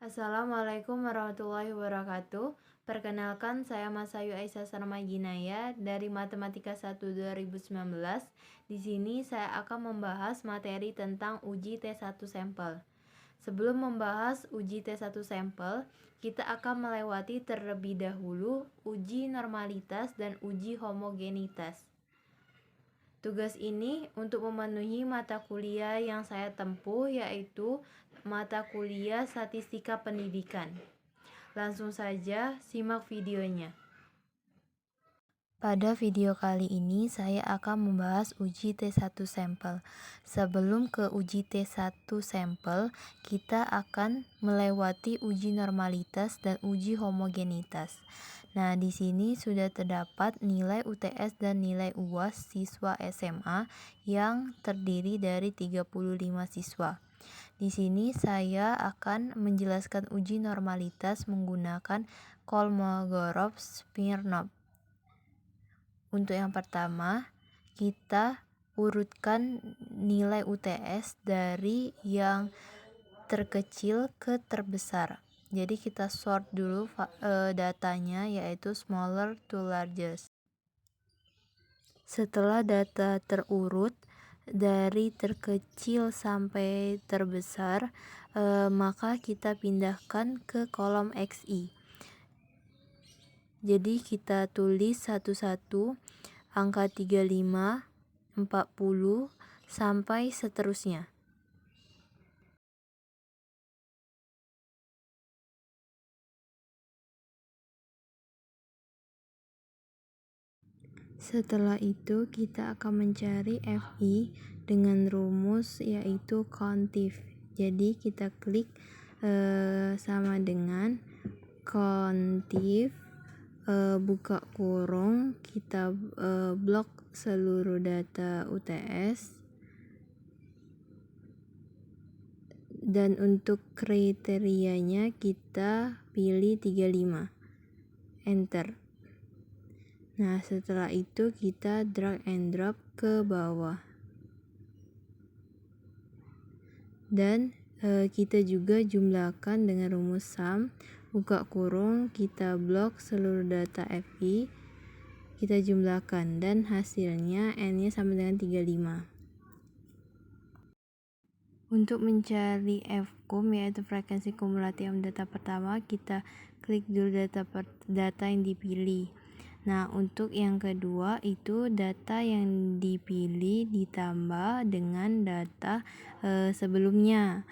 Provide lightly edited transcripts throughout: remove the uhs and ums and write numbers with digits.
Assalamualaikum warahmatullahi wabarakatuh. Perkenalkan, saya Masayu Aisyah Sarmaginaya dari Matematika 1 2019. Di sini saya akan membahas materi tentang uji T1 sampel. Sebelum membahas uji T1 sampel, kita akan melewati terlebih dahulu uji normalitas dan uji homogenitas. Tugas ini untuk memenuhi mata kuliah yang saya tempuh, yaitu mata kuliah Statistika Pendidikan. Langsung saja simak videonya. Pada video kali ini saya akan membahas uji T1 sampel. Sebelum ke uji T1 sampel, kita akan melewati uji normalitas dan uji homogenitas. Nah, di sini sudah terdapat nilai UTS dan nilai UAS siswa SMA yang terdiri dari 35 siswa. Di sini saya akan menjelaskan uji normalitas menggunakan Kolmogorov-Smirnov. Untuk yang pertama, kita urutkan nilai UTS dari yang terkecil ke terbesar. Jadi kita sort dulu datanya, yaitu smaller to largest. Setelah data terurut dari terkecil sampai terbesar, maka kita pindahkan ke kolom XI. Jadi kita tulis satu-satu angka 35, 40 sampai seterusnya. Setelah itu kita akan mencari FI dengan rumus yaitu CONTIF. Jadi kita klik sama dengan CONTIF, buka kurung, kita blok seluruh data UTS, dan untuk kriterianya kita pilih 35, enter. Nah, setelah itu kita drag and drop ke bawah. Dan kita juga jumlahkan dengan rumus sum, buka kurung, kita blok seluruh data FI, kita jumlahkan, dan hasilnya N-nya sama dengan 35. Untuk mencari FCUM, yaitu frekuensi kumulatif data pertama, kita klik dulu data yang dipilih. Nah, untuk yang kedua itu data yang dipilih ditambah dengan data sebelumnya.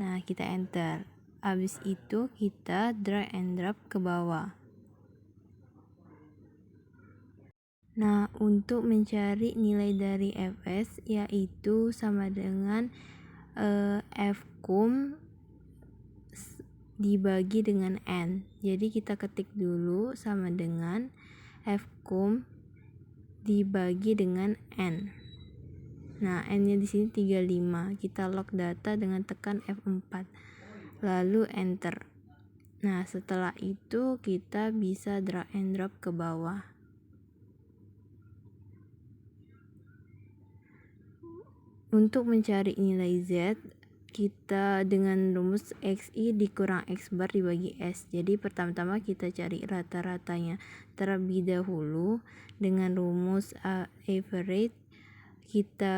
Nah, kita enter. Habis itu kita drag and drop ke bawah. Nah, untuk mencari nilai dari Fs yaitu sama dengan FCUM dibagi dengan N. Jadi kita ketik dulu sama dengan FCUM dibagi dengan N. Nah, N-nya di sini 35. Kita lock data dengan tekan F4. Lalu enter. Nah, setelah itu kita bisa drag and drop ke bawah. Untuk mencari nilai Z, kita dengan rumus XI dikurang X bar dibagi S. Jadi pertama-tama kita cari rata-ratanya terlebih dahulu dengan rumus average. Kita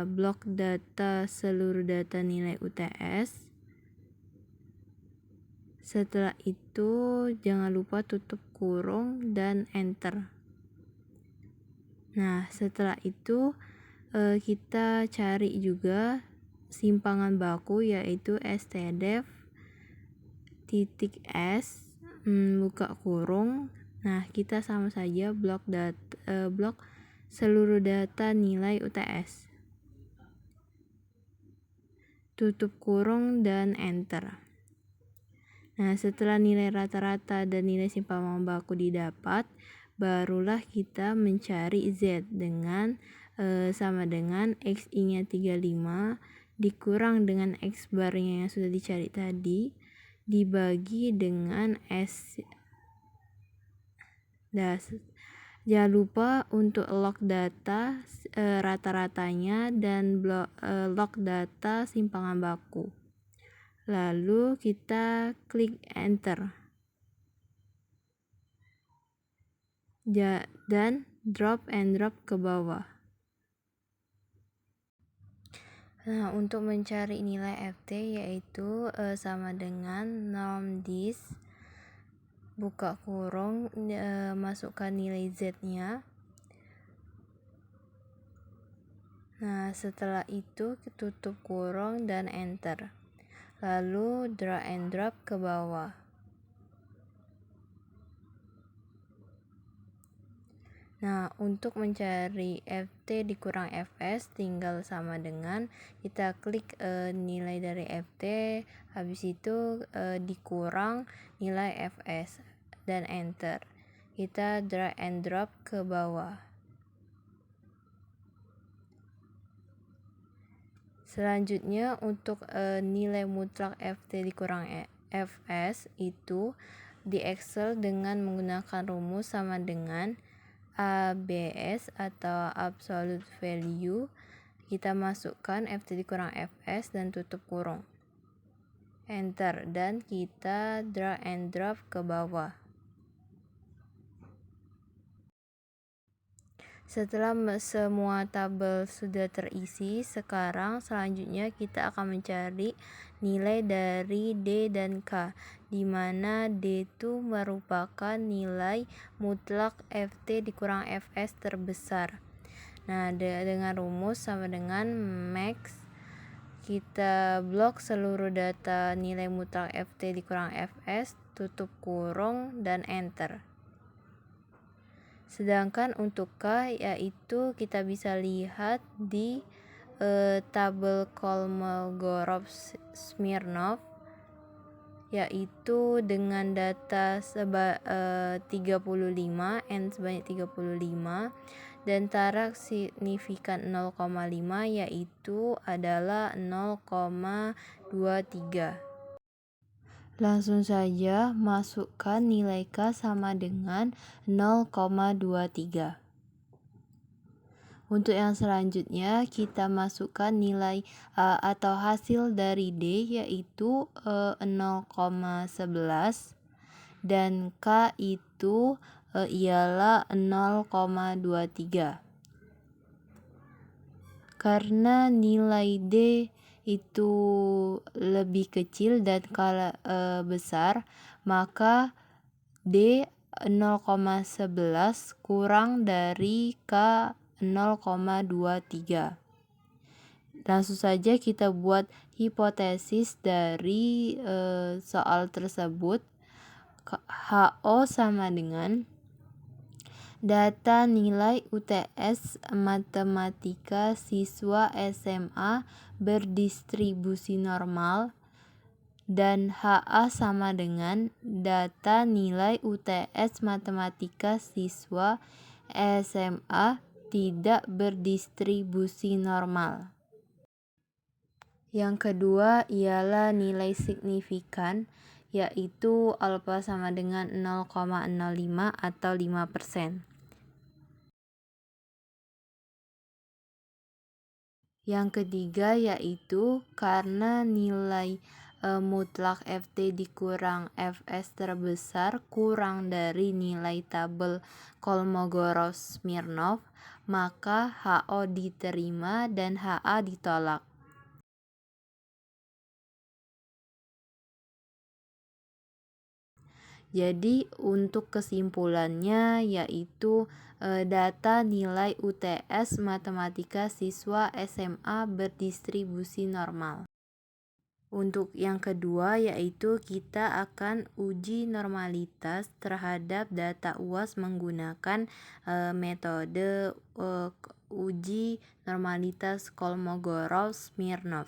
blok data seluruh data nilai UTS. Setelah itu jangan lupa tutup kurung dan enter. Nah, setelah itu kita cari juga simpangan baku yaitu stdef titik S, buka kurung. Nah, kita sama saja blok seluruh data nilai UTS, tutup kurung dan enter. Nah, setelah nilai rata-rata dan nilai simpangan baku didapat, barulah kita mencari Z dengan sama dengan XI-nya 35 dikurang dengan X bar-nya yang sudah dicari tadi dibagi dengan S. Jangan lupa untuk lock data rata-ratanya dan lock data simpangan baku. Lalu kita klik enter. Dan drag and drop ke bawah. Nah, untuk mencari nilai FT yaitu sama dengan norm this, buka kurung, masukkan nilai Z-nya. Nah, setelah itu tutup kurung dan enter. Lalu drag and drop ke bawah. Nah, untuk mencari FT dikurang FS tinggal sama dengan kita klik nilai dari FT, habis itu dikurang nilai FS dan enter. Kita drag and drop ke bawah. Selanjutnya untuk nilai mutlak FT dikurang FS itu di Excel dengan menggunakan rumus sama dengan ABS atau absolute value. Kita masukkan FT dikurang FS dan tutup kurung, enter, dan kita drag and drop ke bawah. Setelah semua tabel sudah terisi, sekarang selanjutnya kita akan mencari nilai dari D dan K, di mana D itu merupakan nilai mutlak FT dikurang FS terbesar. Nah, dengan rumus sama dengan max, kita blok seluruh data nilai mutlak FT dikurang FS, tutup kurung, dan enter. Sedangkan untuk K yaitu kita bisa lihat di tabel Kolmogorov-Smirnov, yaitu dengan data 35, N sebanyak 35, dan tarak signifikan 0,5 yaitu adalah 0,23. Langsung saja masukkan nilai K sama dengan 0,23. Untuk yang selanjutnya kita masukkan nilai atau hasil dari D yaitu 0,11 dan K itu ialah 0,23. Karena nilai D itu lebih kecil dan K besar, maka D 0,11 kurang dari K 0,23. Langsung saja kita buat hipotesis dari soal tersebut. HO sama dengan data nilai UTS matematika siswa SMA berdistribusi normal, dan HA sama dengan data nilai UTS matematika siswa SMA tidak berdistribusi normal. Yang kedua ialah nilai signifikan, yaitu alfa sama dengan 0,05 atau 5%. Yang ketiga yaitu karena nilai mutlak FT dikurang FS terbesar kurang dari nilai tabel Kolmogorov-Smirnov, maka HO diterima dan HA ditolak. Jadi untuk kesimpulannya yaitu data nilai UTS matematika siswa SMA berdistribusi normal. Untuk yang kedua yaitu kita akan uji normalitas terhadap data UAS menggunakan metode uji normalitas Kolmogorov-Smirnov.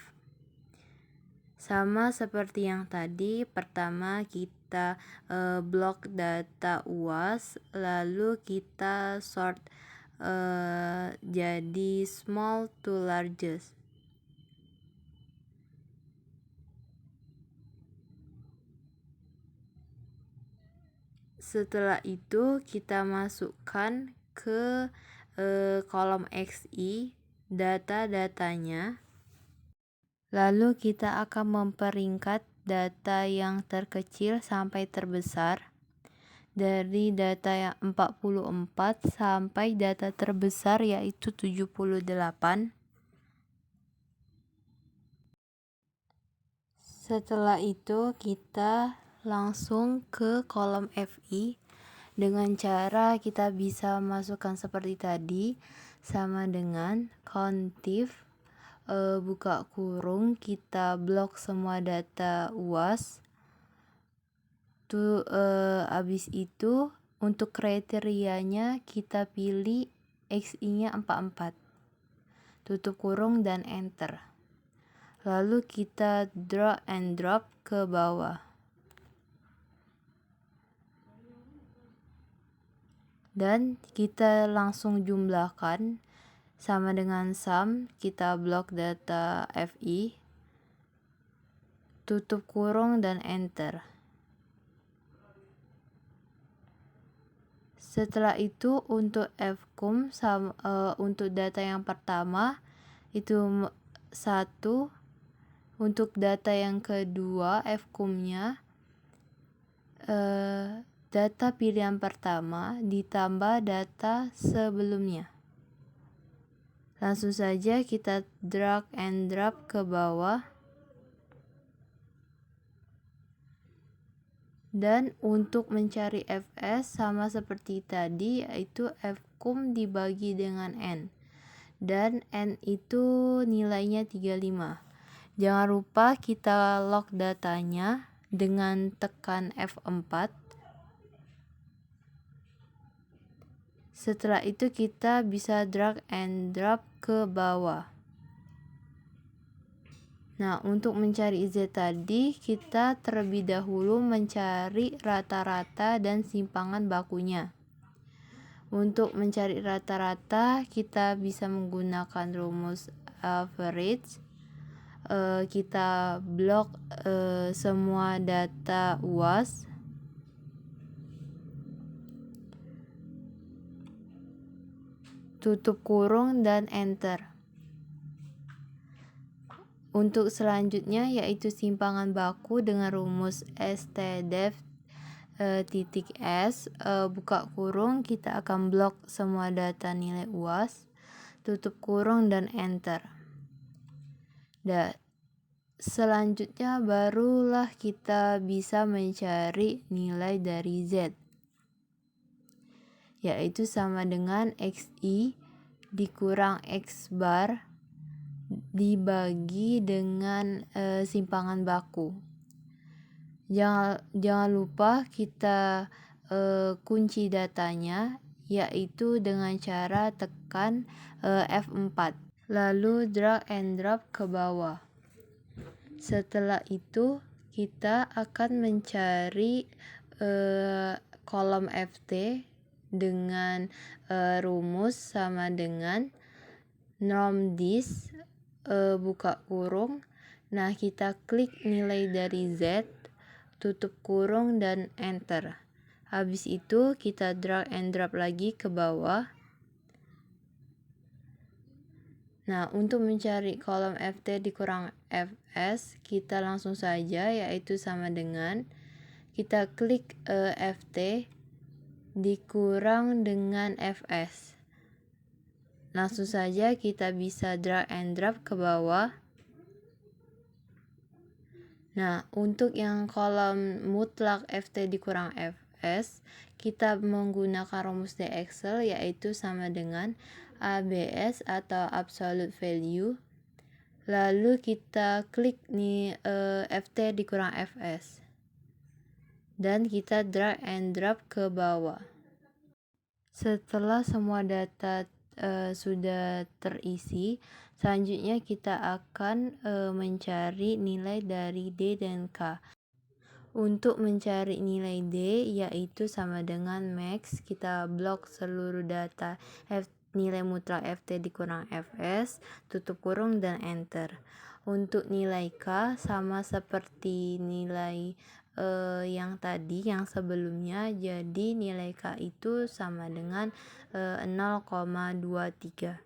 Sama seperti yang tadi, pertama kita blok data UAS, lalu kita sort jadi small to largest. Setelah itu kita masukkan ke kolom XI data-datanya. Lalu kita akan memperingkat data yang terkecil sampai terbesar, dari data yang 44 sampai data terbesar yaitu 78. Setelah itu kita langsung ke kolom FI. Dengan cara kita bisa masukkan seperti tadi, sama dengan countif, buka kurung, kita blok semua data UAS. Habis itu untuk kriterianya kita pilih XI-nya 44. Tutup kurung dan enter. Lalu kita drag and drop ke bawah. Dan kita langsung jumlahkan sama dengan sum, kita blok data FI, tutup kurung dan enter. Setelah itu untuk fcum untuk data yang pertama itu 1, untuk data yang kedua fcumnya data pilihan pertama ditambah data sebelumnya. Langsung saja kita drag and drop ke bawah. Dan untuk mencari fs sama seperti tadi, yaitu fcum dibagi dengan n. Dan n itu nilainya 35. Jangan lupa kita lock datanya dengan tekan F4. Setelah itu kita bisa drag and drop ke bawah. Nah, untuk mencari Z tadi, kita terlebih dahulu mencari rata-rata dan simpangan bakunya. Untuk mencari rata-rata, kita bisa menggunakan rumus average. Kita blok semua data UAS. Tutup kurung dan enter. Untuk selanjutnya yaitu simpangan baku dengan rumus stdef (s), buka kurung, kita akan blok semua data nilai UAS, tutup kurung dan enter. Dan selanjutnya barulah kita bisa mencari nilai dari Z, yaitu sama dengan XI dikurang X bar dibagi dengan simpangan baku. Jangan lupa kita kunci datanya, yaitu dengan cara tekan F4. Lalu drag and drop ke bawah. Setelah itu kita akan mencari kolom FT dengan rumus sama dengan normdis, buka kurung. Nah, kita klik nilai dari Z, tutup kurung dan enter. Habis itu kita drag and drop lagi ke bawah. Nah, untuk mencari kolom FT dikurang FS, kita langsung saja, yaitu sama dengan kita klik FT dikurang dengan FS. Langsung saja kita bisa drag and drop ke bawah. Nah, untuk yang kolom mutlak FT dikurang FS, kita menggunakan rumus di Excel, yaitu sama dengan ABS atau absolute value. Lalu kita klik nih FT dikurang FS. Dan kita drag and drop ke bawah. Setelah semua data sudah terisi, selanjutnya kita akan mencari nilai dari D dan K. Untuk mencari nilai D, yaitu sama dengan max, kita blok seluruh data nilai mutlak FT dikurang FS, tutup kurung dan enter. Untuk nilai K sama seperti nilai yang tadi, yang sebelumnya, jadi nilai K itu sama dengan 0,23.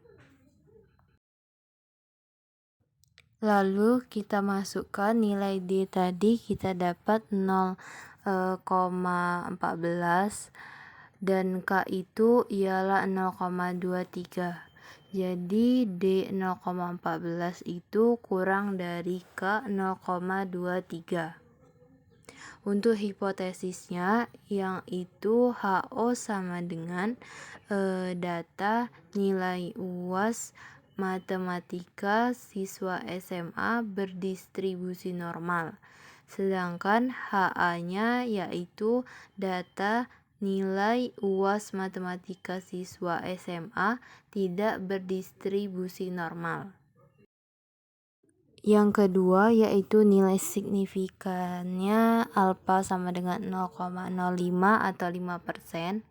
Lalu kita masukkan nilai D tadi, kita dapat 0,14 dan K itu ialah 0,23. Jadi D 0,14 itu kurang dari K 0,23. Untuk hipotesisnya yang itu HO sama dengan data nilai UAS matematika siswa SMA berdistribusi normal. Sedangkan HA-nya yaitu data nilai UAS matematika siswa SMA tidak berdistribusi normal. Yang kedua yaitu nilai signifikannya alfa sama dengan 0,05 atau 5%.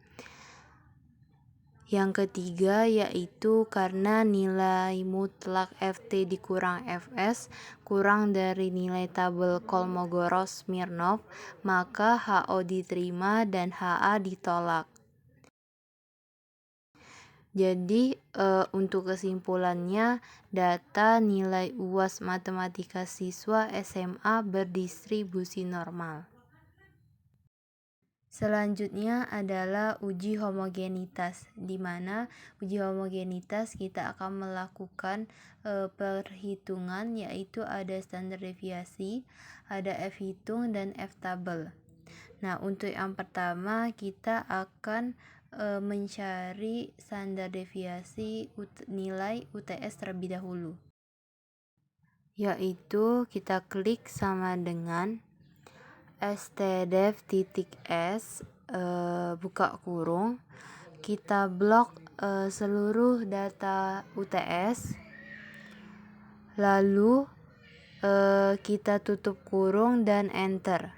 Yang ketiga yaitu karena nilai mutlak Ft dikurang Fs kurang dari nilai tabel Kolmogorov-Smirnov, maka HO diterima dan HA ditolak. Jadi untuk kesimpulannya, data nilai UAS matematika siswa SMA berdistribusi normal. Selanjutnya adalah uji homogenitas, di mana uji homogenitas kita akan melakukan perhitungan, yaitu ada standar deviasi, ada F hitung dan F tabel. Nah, untuk yang pertama kita akan mencari standar deviasi nilai UTS terlebih dahulu, yaitu kita klik sama dengan stdev.s buka kurung, kita blok seluruh data UTS, lalu kita tutup kurung dan enter.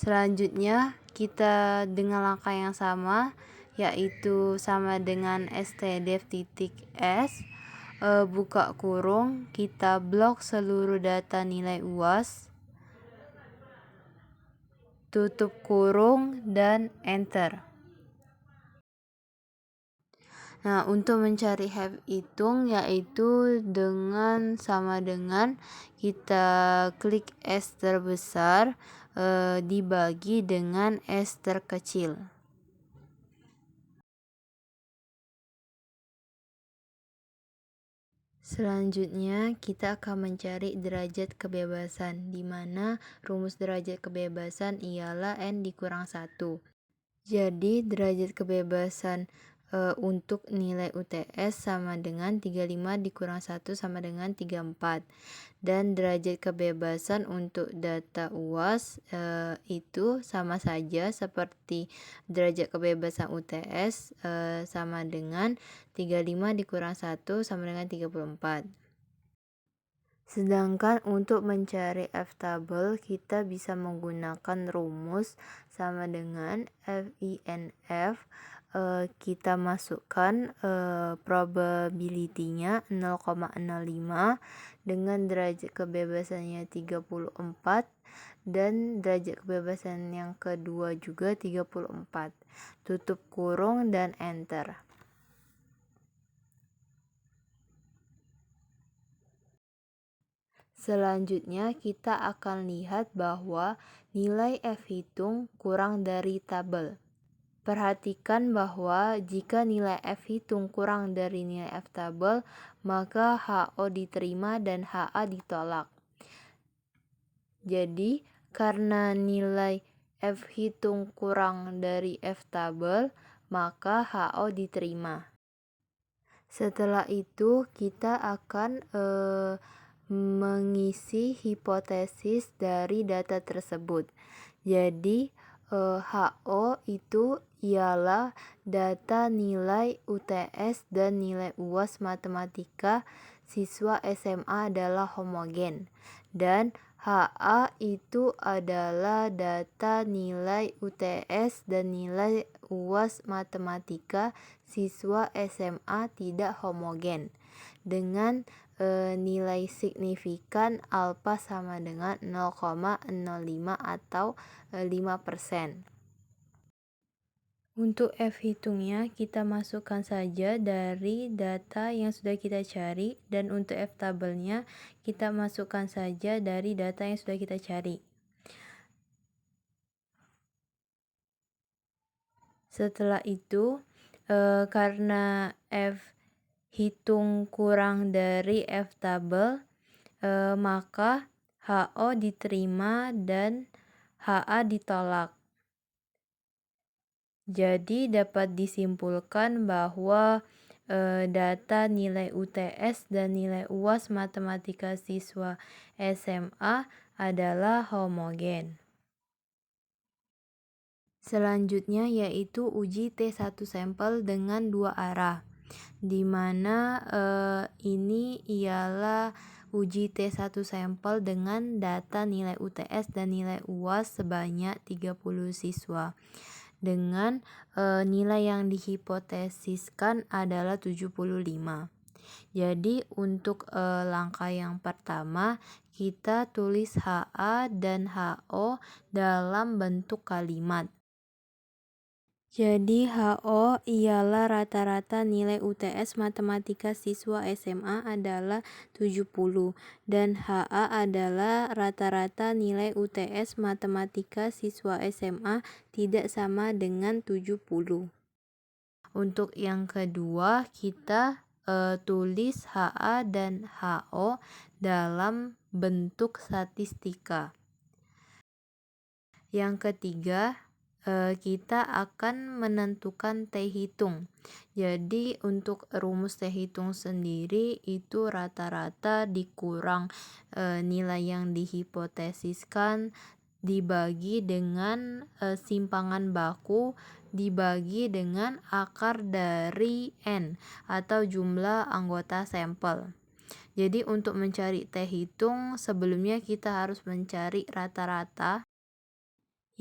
Selanjutnya kita dengan langkah yang sama, yaitu sama dengan stdev.s buka kurung, kita blok seluruh data nilai UAS, tutup kurung dan enter. Nah, untuk mencari F hitung yaitu sama dengan kita klik S terbesar dibagi dengan S terkecil. Selanjutnya kita akan mencari derajat kebebasan, di mana rumus derajat kebebasan ialah N dikurang 1. Jadi derajat kebebasan untuk nilai UTS sama dengan 35 dikurang 1 sama dengan 34. Dan derajat kebebasan untuk data UAS itu sama saja seperti derajat kebebasan UTS sama dengan 35 dikurang 1 sama dengan 34. Sedangkan untuk mencari F tabel kita bisa menggunakan rumus sama dengan FINF. Kita masukkan probability-nya 0,05 dengan derajat kebebasannya 34 dan derajat kebebasan yang kedua juga 34. Tutup kurung dan enter. Selanjutnya kita akan lihat bahwa nilai F hitung kurang dari tabel. Perhatikan bahwa jika nilai F hitung kurang dari nilai F tabel, maka HO diterima dan HA ditolak. Jadi, karena nilai F hitung kurang dari F tabel, maka HO diterima. Setelah itu, kita akan mengisi hipotesis dari data tersebut. Jadi, HO itu ialah data nilai UTS dan nilai UAS matematika siswa SMA adalah homogen, dan HA itu adalah data nilai UTS dan nilai UAS matematika siswa SMA tidak homogen dengan nilai signifikan alfa sama dengan 0,05 atau 5%. Untuk F hitungnya kita masukkan saja dari data yang sudah kita cari, dan untuk F tabelnya kita masukkan saja dari data yang sudah kita cari. Setelah itu, karena F hitung kurang dari F tabel, maka HO diterima dan HA ditolak. Jadi dapat disimpulkan bahwa data nilai UTS dan nilai UAS matematika siswa SMA adalah homogen. Selanjutnya yaitu uji T1 sampel dengan 2 arah, di mana ini ialah uji T1 sampel dengan data nilai UTS dan nilai UAS sebanyak 30 siswa. Dengan nilai yang dihipotesiskan adalah 75. Jadi untuk langkah yang pertama kita tulis HA dan HO dalam bentuk kalimat. Jadi HO ialah rata-rata nilai UTS matematika siswa SMA adalah 70 dan HA adalah rata-rata nilai UTS matematika siswa SMA tidak sama dengan 70. Untuk yang kedua kita tulis HA dan HO dalam bentuk statistika. Yang ketiga, kita akan menentukan T hitung. Jadi untuk rumus T hitung sendiri itu rata-rata dikurang nilai yang dihipotesiskan dibagi dengan simpangan baku dibagi dengan akar dari N atau jumlah anggota sampel. Jadi untuk mencari T hitung sebelumnya kita harus mencari rata-rata,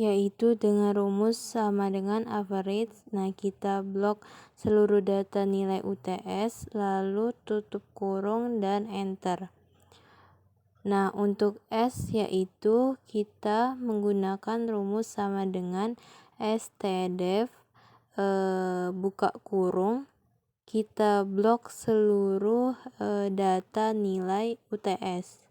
yaitu dengan rumus sama dengan average. Nah, kita blok seluruh data nilai UTS, lalu tutup kurung dan enter. Nah, untuk S yaitu kita menggunakan rumus sama dengan STDEV buka kurung, kita blok seluruh data nilai UTS.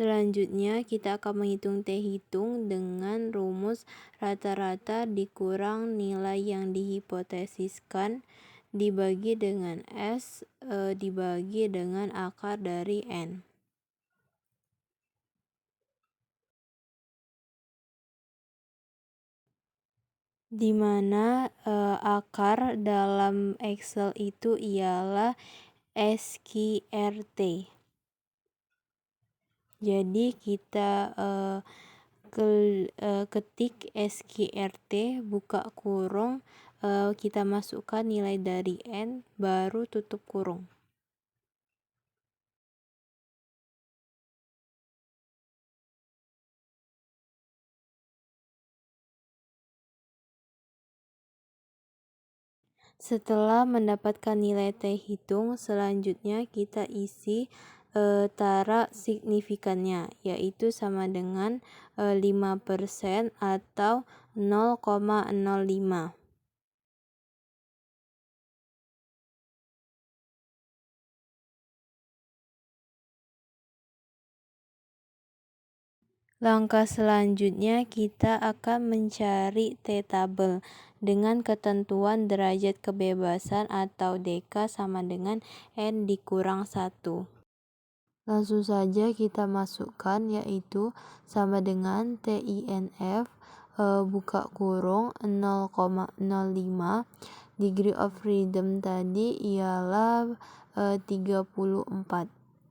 Selanjutnya kita akan menghitung T hitung dengan rumus rata-rata dikurang nilai yang dihipotesiskan dibagi dengan S dibagi dengan akar dari N. Di mana akar dalam Excel itu ialah SQRT. Jadi kita ketik SQRT buka kurung, kita masukkan nilai dari N baru tutup kurung. Setelah mendapatkan nilai T hitung, selanjutnya kita isi tara signifikannya, yaitu sama dengan 5% atau 0,05. Langkah selanjutnya kita akan mencari T-tabel dengan ketentuan derajat kebebasan atau DK sama dengan N dikurang 1. Langsung saja kita masukkan, yaitu sama dengan TINF buka kurung 0,05. Degree of freedom tadi ialah 34.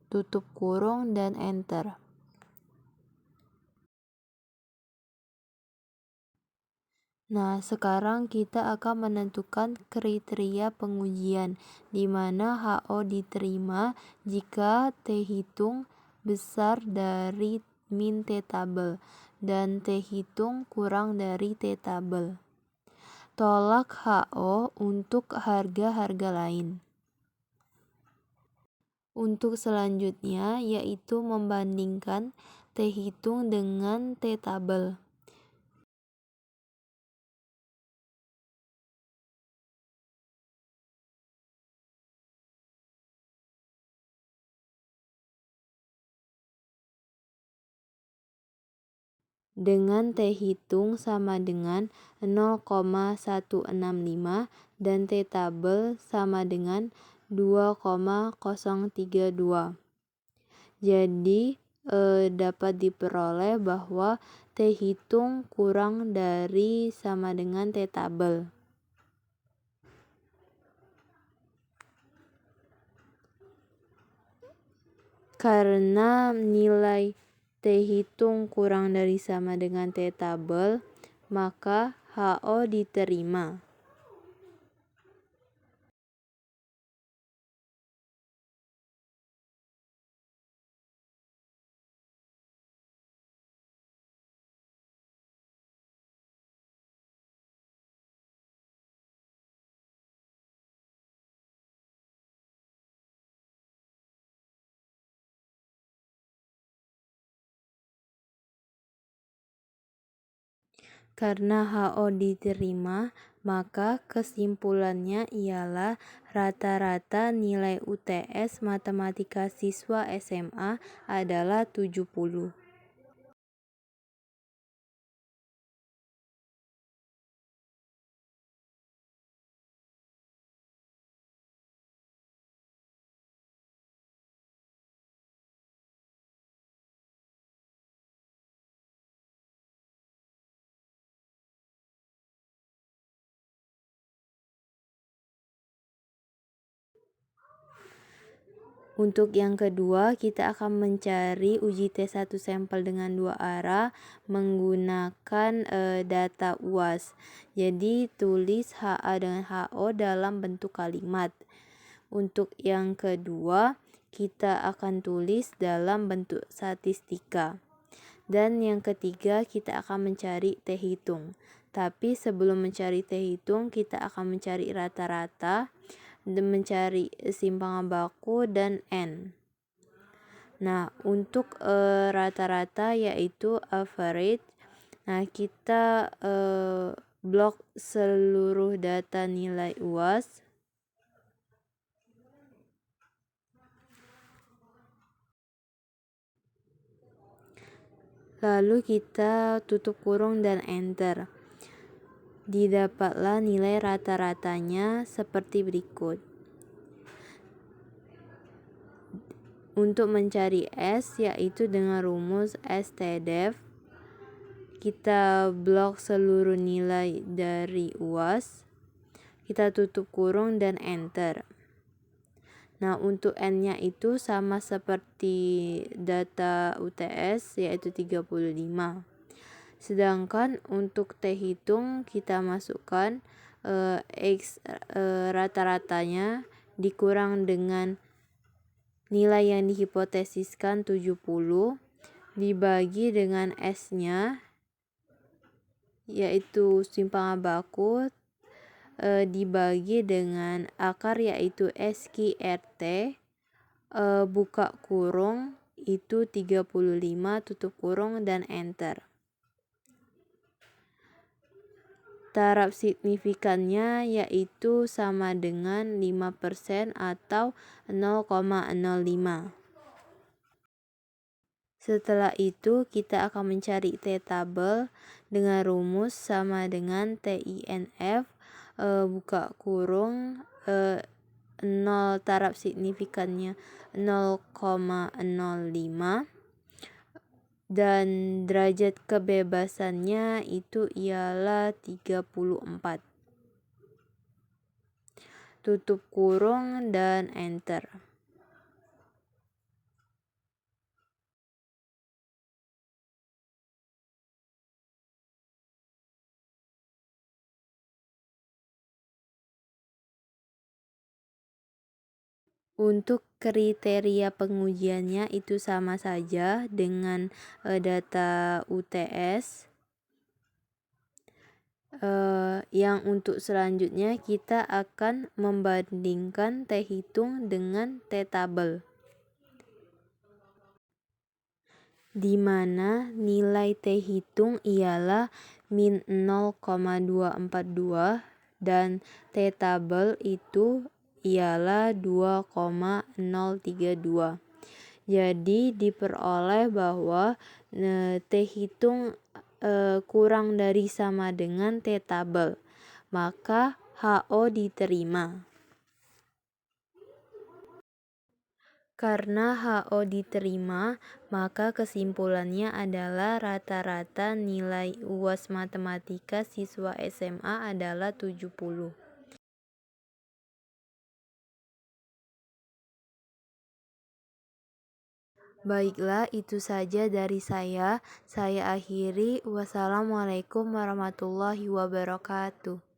Tutup kurung dan enter. Nah, sekarang kita akan menentukan kriteria pengujian, di mana HO diterima jika T hitung besar dari min T tabel dan T hitung kurang dari T tabel. Tolak HO untuk harga-harga lain. Untuk selanjutnya yaitu membandingkan T hitung dengan T tabel. Dengan T hitung sama dengan 0,165 dan T tabel sama dengan 2,032. Jadi dapat diperoleh bahwa T hitung kurang dari sama dengan T tabel. Karena nilai T hitung kurang dari sama dengan T tabel, maka HO diterima. Karena HO diterima, maka kesimpulannya ialah rata-rata nilai UTS matematika siswa SMA adalah 70. Untuk yang kedua, kita akan mencari uji tes satu sampel dengan 2 arah menggunakan data UAS. Jadi tulis HA dengan HO dalam bentuk kalimat. Untuk yang kedua, kita akan tulis dalam bentuk statistika. Dan yang ketiga, kita akan mencari T hitung. Tapi sebelum mencari T hitung, kita akan mencari rata-rata, mencari simpangan baku dan N. Nah, untuk rata-rata yaitu average. Nah, kita blok seluruh data nilai UAS. Lalu kita tutup kurung dan enter. Didapatlah nilai rata-ratanya seperti berikut. Untuk mencari S yaitu dengan rumus STDEF, kita blok seluruh nilai dari UAS, kita tutup kurung dan enter. Nah, untuk N-nya itu sama seperti data UTS yaitu 35. Sedangkan untuk T hitung kita masukkan X rata-ratanya dikurang dengan nilai yang dihipotesiskan 70 dibagi dengan S-nya yaitu simpangan baku dibagi dengan akar yaitu SQRT buka kurung itu 35 tutup kurung dan enter. Taraf signifikannya yaitu sama dengan 5% atau 0,05. Setelah itu kita akan mencari T tabel dengan rumus sama dengan TINF buka kurung 0 taraf signifikannya 0,05 dan derajat kebebasannya itu ialah 34. Tutup kurung dan enter. Untuk kriteria pengujiannya itu sama saja dengan data UTS. Yang untuk selanjutnya kita akan membandingkan T hitung dengan T tabel. di mana nilai T hitung ialah min 0,242 dan T tabel itu ialah 2,032. Jadi diperoleh bahwa T hitung kurang dari sama dengan T tabel, maka HO diterima. Karena HO diterima, maka kesimpulannya adalah rata-rata nilai UAS matematika siswa SMA adalah 70. Baiklah, itu saja dari saya. Saya akhiri. Wassalamualaikum warahmatullahi wabarakatuh.